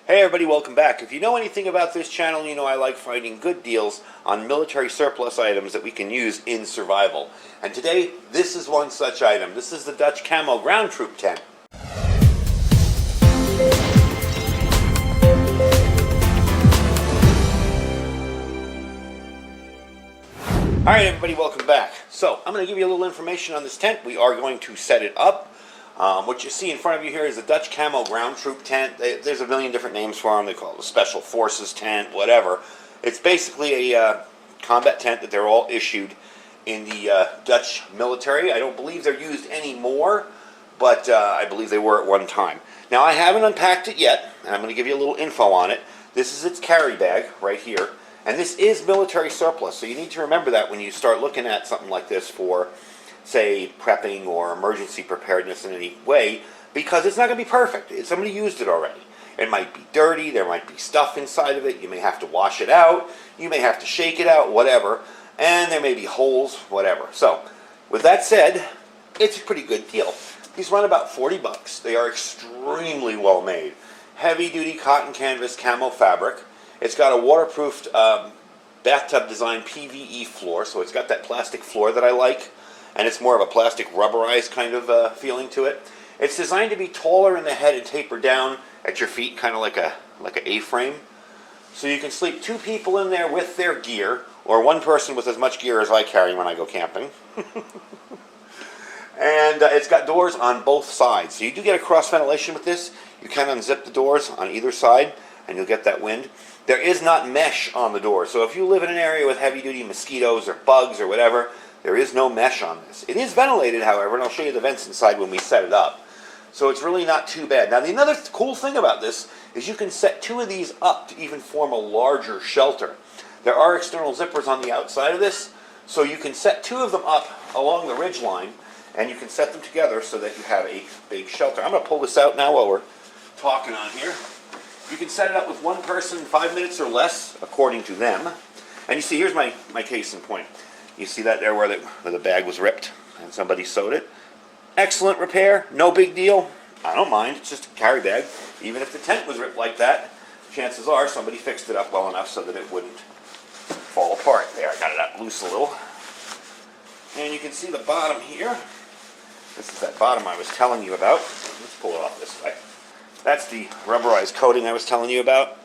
Hey everybody, welcome back. If you know anything about this channel, you know I like finding good deals on military surplus items that we can use in survival. And today, this is one such item. This is the Dutch Camo ground troop tent. Alright everybody, welcome back. So, I'm going to give you a little information on this tent. We are going to set it up. What you see in front of you here is the Dutch Camo ground troop tent. There's a million different names for them. They call it a special forces tent, whatever. It's basically a combat tent that they're all issued in the Dutch military. I don't believe they're used anymore, but I believe they were at one time. Now, I haven't unpacked it yet, and I'm going to give you a little info on it. This is its carry bag right here, and this is military surplus, so you need to remember that when you start looking at something like this for, say, prepping or emergency preparedness in any way, because it's not going to be perfect. Somebody used it already. It might be dirty, there might be stuff inside of it, you may have to wash it out, you may have to shake it out, whatever, and there may be holes, whatever. So, with that said, it's a pretty good deal. These run about 40 bucks. They are extremely well made. Heavy duty cotton canvas camo fabric. It's got a waterproofed bathtub design PVE floor, so it's got that plastic floor that I like. And it's more of a plastic rubberized kind of feeling to it. It's designed to be taller in the head and taper down at your feet, kind of like an A-frame. So you can sleep two people in there with their gear, or one person with as much gear as I carry when I go camping. And it's got doors on both sides. So you do get a cross ventilation with this. You can unzip the doors on either side, and you'll get that wind. There is not mesh on the door. So if you live in an area with heavy-duty mosquitoes or bugs or whatever, there is no mesh on this. It is ventilated, however, and I'll show you the vents inside when we set it up. So it's really not too bad. Now, the another cool thing about this is you can set two of these up to even form a larger shelter. There are external zippers on the outside of this, so you can set two of them up along the ridge line, and you can set them together so that you have a big shelter. I'm going to pull this out now while we're talking on here. You can set it up with one person in 5 minutes or less, according to them. And you see, here's my case in point. You see that there where the bag was ripped and somebody sewed it? Excellent repair, no big deal. I don't mind, it's just a carry bag. Even if the tent was ripped like that, chances are somebody fixed it up well enough so that it wouldn't fall apart. There, I got it up loose a little. And you can see the bottom here. This is that bottom I was telling you about. Let's pull it off this way. That's the rubberized coating I was telling you about.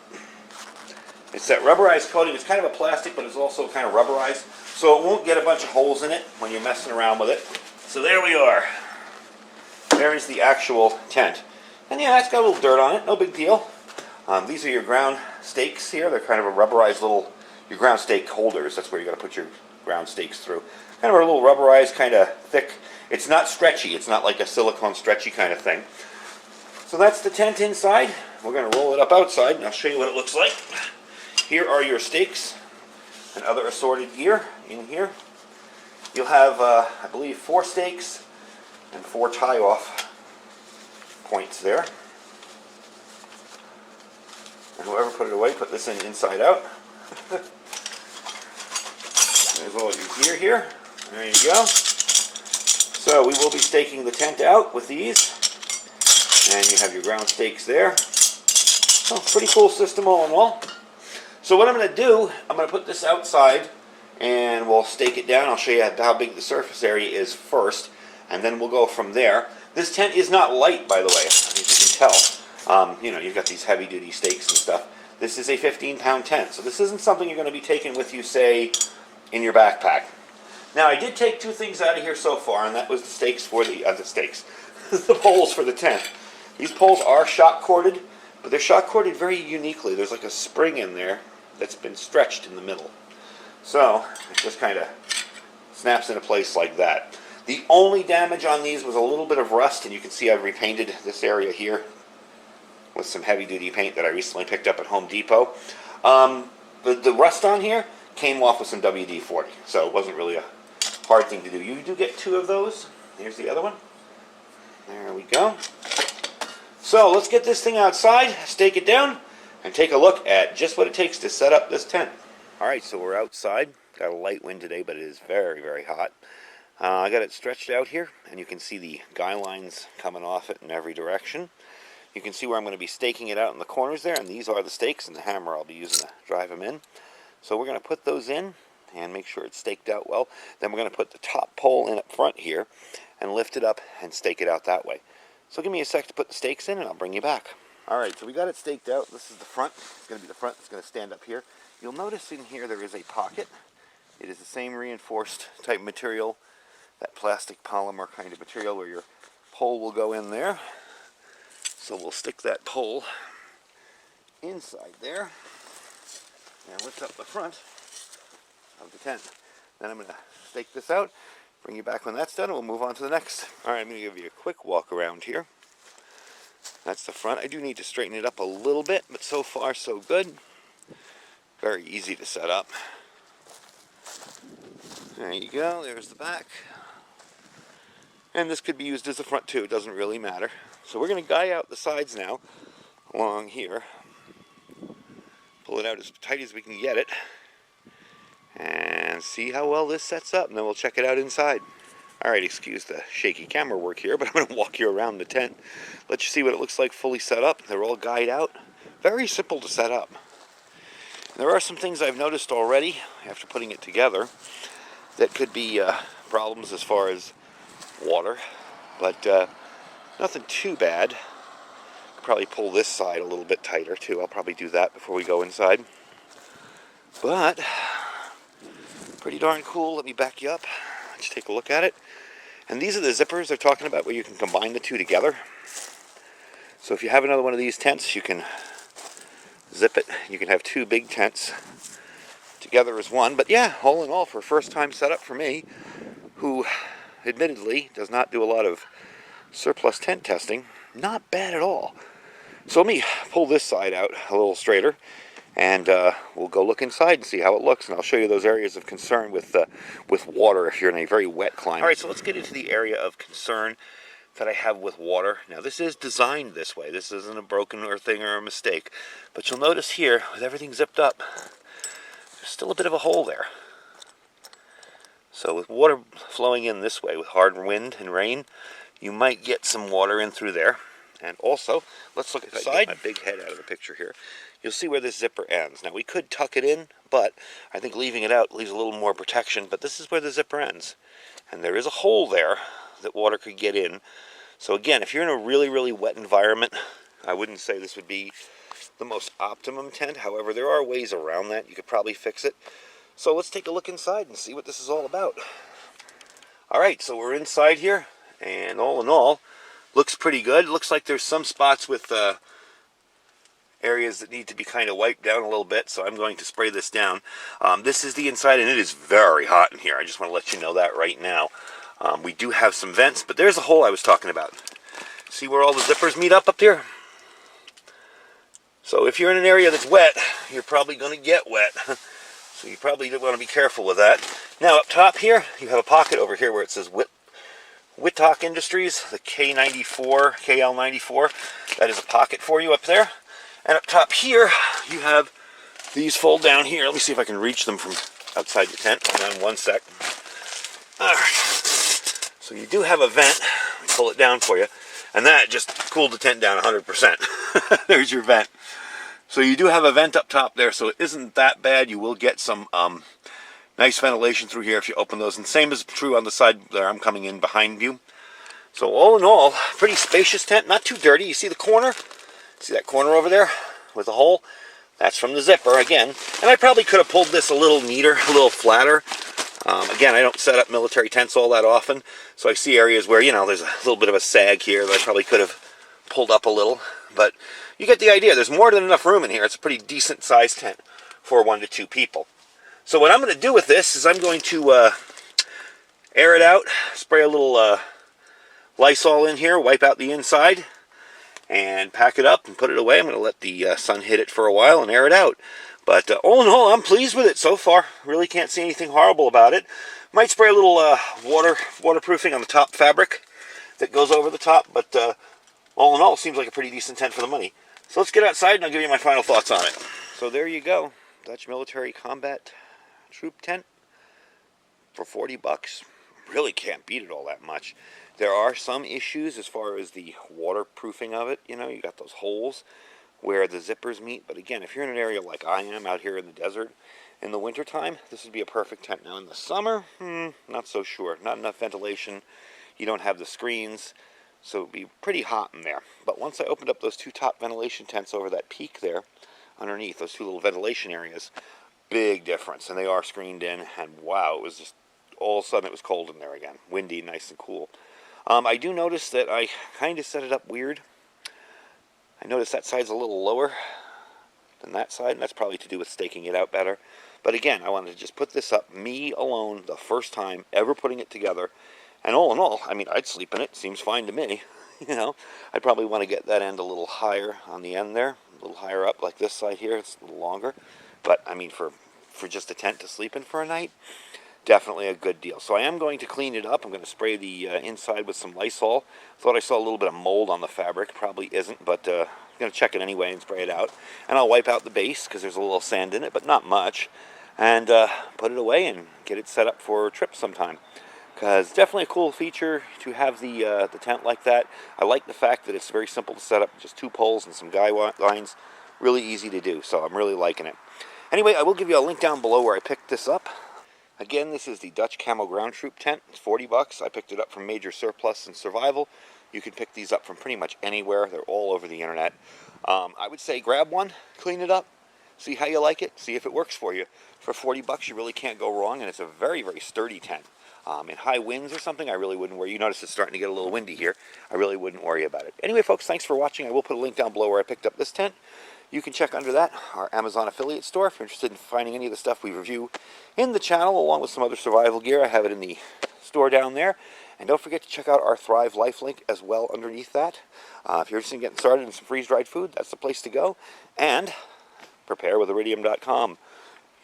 It's that rubberized coating. It's kind of a plastic, but it's also kind of rubberized, so it won't get a bunch of holes in it when you're messing around with it. So there we are. There is the actual tent. And yeah, it's got a little dirt on it, no big deal. These are your ground stakes here. They're kind of a rubberized little, your ground stake holders. That's where you're going to put your ground stakes through. Kind of a little rubberized, kind of thick. It's not stretchy. It's not like a silicone stretchy kind of thing. So that's the tent inside. We're going to roll it up outside, and I'll show you what it looks like. Here are your stakes and other assorted gear in here. You'll have, I believe, 4 stakes and 4 tie-off points there. And whoever put it away, put this in inside out. There's all your gear here. There you go. So we will be staking the tent out with these. And you have your ground stakes there. Oh, pretty cool system all in all. So what I'm going to do, I'm going to put this outside and we'll stake it down. I'll show you how big the surface area is first, and then we'll go from there. This tent is not light, by the way, as you can tell. You know, you've got these heavy-duty stakes and stuff. This is a 15-pound tent, so this isn't something you're going to be taking with you, say, in your backpack. Now, I did take 2 things out of here so far, and that was the stakes for the the poles for the tent. These poles are shock corded, but they're shock corded very uniquely. There's like a spring in there that's been stretched in the middle. So, it just kind of snaps into place like that. The only damage on these was a little bit of rust, and you can see I've repainted this area here with some heavy-duty paint that I recently picked up at Home Depot. The rust on here came off with some WD-40, so it wasn't really a hard thing to do. You do get 2 of those. Here's the other one. There we go. So let's get this thing outside, stake it down, and take a look at just what it takes to set up this tent. Alright, so we're outside. Got a light wind today, but it is very, very hot. I got it stretched out here, and you can see the guy lines coming off it in every direction. You can see where I'm going to be staking it out in the corners there, and these are the stakes and the hammer I'll be using to drive them in. So we're going to put those in and make sure it's staked out well. Then we're going to put the top pole in up front here and lift it up and stake it out that way. So give me a sec to put the stakes in and I'll bring you back. Alright, so we got it staked out. This is the front. It's going to be the front that's going to stand up here. You'll notice in here there is a pocket. It is the same reinforced type material, that plastic polymer kind of material where your pole will go in there. So we'll stick that pole inside there and lift up the front of the tent. Then I'm going to stake this out, bring you back when that's done, and we'll move on to the next. Alright, I'm going to give you a quick walk around here. That's the front. I do need to straighten it up a little bit, but so far so good. Very easy to set up. There you go, there's the back. And this could be used as the front too, it doesn't really matter. So we're going to guy out the sides now, along here. Pull it out as tight as we can get it. And see how well this sets up, and then we'll check it out inside. Alright, excuse the shaky camera work here, but I'm going to walk you around the tent. Let you see what it looks like fully set up. They're all guyed out. Very simple to set up. And there are some things I've noticed already, after putting it together, that could be problems as far as water, but nothing too bad. Could probably pull this side a little bit tighter too. I'll probably do that before we go inside. But pretty darn cool. Let me back you up. Let's take a look at it. And these are the zippers they're talking about where you can combine the two together. So if you have another one of these tents, you can zip it. You can have two big tents together as one. But yeah, all in all, for a first time setup for me, who admittedly does not do a lot of surplus tent testing, not bad at all. So let me pull this side out a little straighter, and we'll go look inside and see how it looks, and I'll show you those areas of concern with water if you're in a very wet climate. Alright, so let's get into the area of concern that I have with water. Now this is designed this way. This isn't a broken or thing or a mistake. But you'll notice here, with everything zipped up, there's still a bit of a hole there. So with water flowing in this way with hard wind and rain, you might get some water in through there. And also, let's look at the side. Get my big head out of the picture here. You'll see where this zipper ends. Now we could tuck it in, but I think leaving it out leaves a little more protection. But this is where the zipper ends. And there is a hole there that water could get in. So again, if you're in a really, really wet environment, I wouldn't say this would be the most optimum tent. However, there are ways around that. You could probably fix it. So let's take a look inside and see what this is all about. Alright, so we're inside here, and all in all, looks pretty good. Looks like there's some spots with areas that need to be kind of wiped down a little bit, so I'm going to spray this down. This is the inside, and it is very hot in here. I just want to let you know that right now. We do have some vents, but there's the hole I was talking about. See where all the zippers meet up here? So if you're in an area that's wet, you're probably going to get wet. So you probably want to be careful with that. Now up top here, you have a pocket over here where it says Whittock Industries, the K94, KL94. That is a pocket for you up there. And up top here, you have these fold down here. Let me see if I can reach them from outside the tent. Hold on one sec. All right. So you do have a vent. Let me pull it down for you. And that just cooled the tent down 100%. There's your vent. So you do have a vent up top there, so it isn't that bad. You will get some nice ventilation through here if you open those. And same is true on the side there I'm coming in behind you. So all in all, pretty spacious tent. Not too dirty. You see the corner? See that corner over there with a hole? That's from the zipper again. And I probably could have pulled this a little neater, a little flatter. Again, I don't set up military tents all that often, so I see areas where, you know, there's a little bit of a sag here that I probably could have pulled up a little. But you get the idea. There's more than enough room in here. It's a pretty decent sized tent for 1 to 2 people. So what I'm going to do with this is I'm going to air it out, spray a little Lysol in here, wipe out the inside, and pack it up and put it away. I'm going to let the sun hit it for a while and air it out. But all in all, I'm pleased with it so far. Really can't see anything horrible about it. Might spray a little waterproofing on the top fabric that goes over the top, but all in all, it seems like a pretty decent tent for the money. So let's get outside and I'll give you my final thoughts on it. So there you go. Dutch Military Combat Troop tent for 40 bucks. Really can't beat it all that much. There are some issues as far as the waterproofing of it. You know, you got those holes where the zippers meet. But again, if you're in an area like I am out here in the desert in the wintertime, this would be a perfect tent. Now in the summer, not so sure. Not enough ventilation. You don't have the screens, so it would be pretty hot in there. But once I opened up those two top ventilation tents over that peak there, underneath those two little ventilation areas, big difference. And they are screened in, and wow, it was just, all of a sudden it was cold in there again. Windy, nice and cool. I do notice that I kind of set it up weird. I notice that side's a little lower than that side, and that's probably to do with staking it out better. But again, I wanted to just put this up, me alone, the first time ever putting it together. And all in all, I mean, I'd sleep in it. Seems fine to me. You know, I'd probably want to get that end a little higher on the end there, a little higher up like this side here. It's a little longer. But, I mean, for just a tent to sleep in for a night, definitely a good deal. So I am going to clean it up. I'm going to spray the inside with some Lysol. Thought I saw a little bit of mold on the fabric. Probably isn't, but I'm going to check it anyway and spray it out. And I'll wipe out the base because there's a little sand in it, but not much. And put it away and get it set up for a trip sometime. Because definitely a cool feature to have the tent like that. I like the fact that it's very simple to set up. Just 2 poles and some guy lines. Really easy to do, so I'm really liking it. Anyway, I will give you a link down below where I picked this up. Again, this is the Dutch Camel Ground Troop tent. It's $40. I picked it up from Major Surplus and Survival. You can pick these up from pretty much anywhere. They're all over the internet. I would say grab one, clean it up, see how you like it, see if it works for you. For $40, you really can't go wrong, and it's a very, very sturdy tent. In high winds or something, I really wouldn't worry. You notice it's starting to get a little windy here. I really wouldn't worry about it. Anyway, folks, thanks for watching. I will put a link down below where I picked up this tent. You can check under that our Amazon affiliate store if you're interested in finding any of the stuff we review in the channel, along with some other survival gear. I have it in the store down there. And don't forget to check out our Thrive Life link as well underneath that. If you're interested in getting started in some freeze-dried food, that's the place to go. And preparewithiridium.com,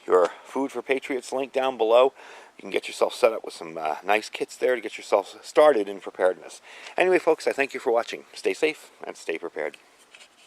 your Food for Patriots link down below. You can get yourself set up with some nice kits there to get yourself started in preparedness. Anyway, folks, I thank you for watching. Stay safe and stay prepared.